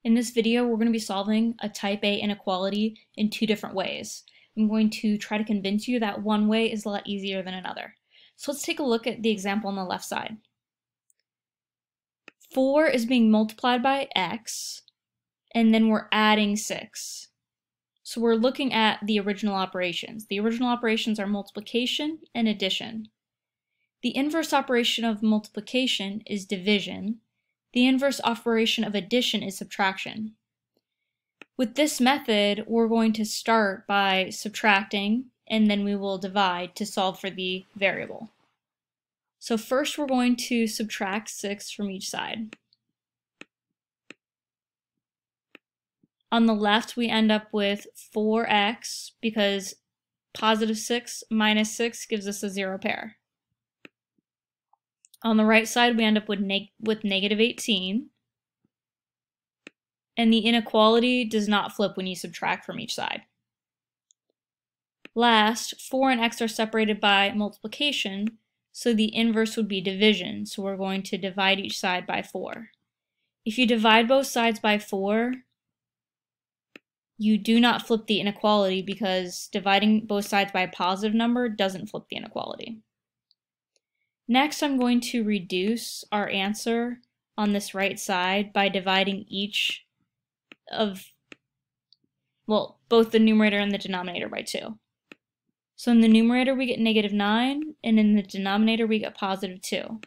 In this video, we're going to be solving a type A inequality in two different ways. I'm going to try to convince you that one way is a lot easier than another. So let's take a look at the example on the left side. 4 is being multiplied by x, and then we're adding 6. So we're looking at the original operations. The original operations are multiplication and addition. The inverse operation of multiplication is division. The inverse operation of addition is subtraction. With this method, we're going to start by subtracting, and then we will divide to solve for the variable. So first we're going to subtract 6 from each side. On the left, we end up with 4x because positive 6 minus 6 gives us a 0 pair. On the right side, we end up with negative 18. And the inequality does not flip when you subtract from each side. Last, 4 and x are separated by multiplication, so the inverse would be division. So we're going to divide each side by 4. If you divide both sides by 4, you do not flip the inequality because dividing both sides by a positive number doesn't flip the inequality. Next, I'm going to reduce our answer on this right side by dividing each of, both the numerator and the denominator by 2. So in the numerator we get negative 9, and in the denominator we get positive 2.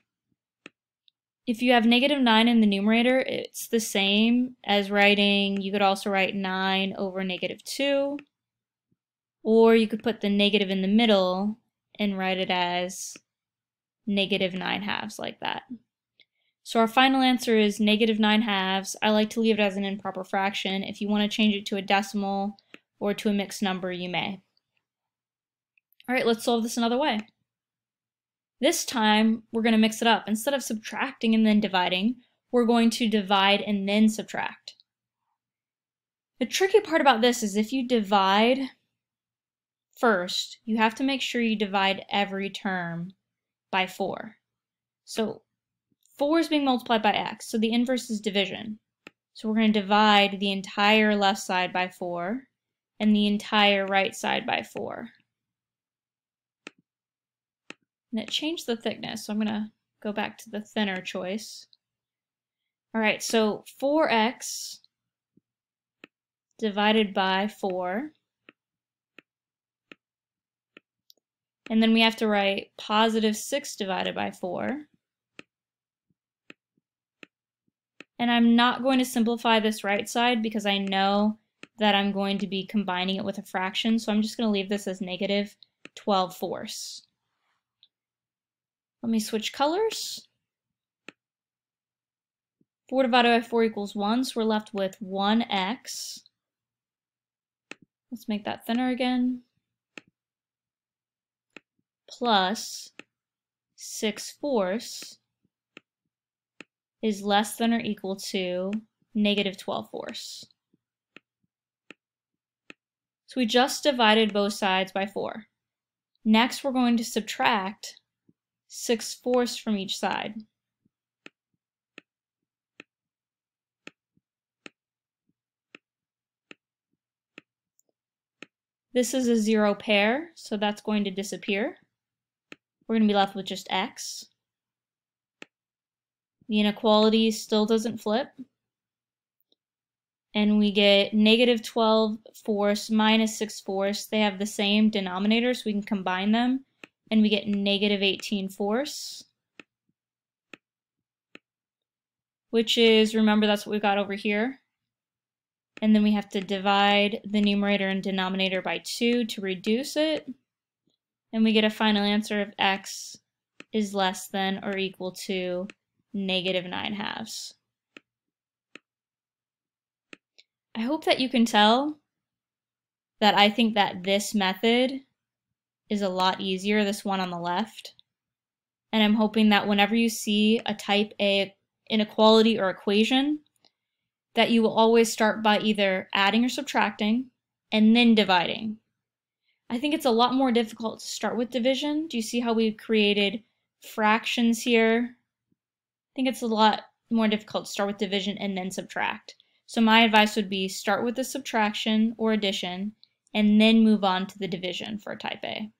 If you have negative 9 in the numerator, it's the same as you could also write 9 over negative 2, or you could put the negative in the middle and write it as negative 9/2 like that. So our final answer is negative 9/2. I like to leave it as an improper fraction. If you want to change it to a decimal or to a mixed number, you may. All right, let's solve this another way. This time, we're going to mix it up. Instead of subtracting and then dividing, we're going to divide and then subtract. The tricky part about this is if you divide first, you have to make sure you divide every term by 4. So 4 is being multiplied by x, so the inverse is division. So we're going to divide the entire left side by 4 and the entire right side by 4. And it changed the thickness, so I'm going to go back to the thinner choice. All right, so 4x divided by 4. And then we have to write positive 6 divided by 4. And I'm not going to simplify this right side because I know that I'm going to be combining it with a fraction, so I'm just going to leave this as negative 12/4. Let me switch colors. 4 divided by 4 equals 1, so we're left with 1x. Let's make that thinner again. Plus 6/4 is less than or equal to negative 12/4. So we just divided both sides by 4. Next, we're going to subtract 6/4 from each side. This is a 0 pair, so that's going to disappear. We're going to be left with just x. The inequality still doesn't flip. And we get negative 12/4 minus 6/4. They have the same denominator, so we can combine them. And we get negative 18/4. Which is, remember, that's what we got over here. And then we have to divide the numerator and denominator by 2 to reduce it. And we get a final answer of x is less than or equal to negative 9/2. I hope that you can tell that I think that this method is a lot easier, this one on the left. And I'm hoping that whenever you see a type A inequality or equation, that you will always start by either adding or subtracting and then dividing. I think it's a lot more difficult to start with division. Do you see how we've created fractions here? I think it's a lot more difficult to start with division and then subtract. So my advice would be start with the subtraction or addition, and then move on to the division for type A.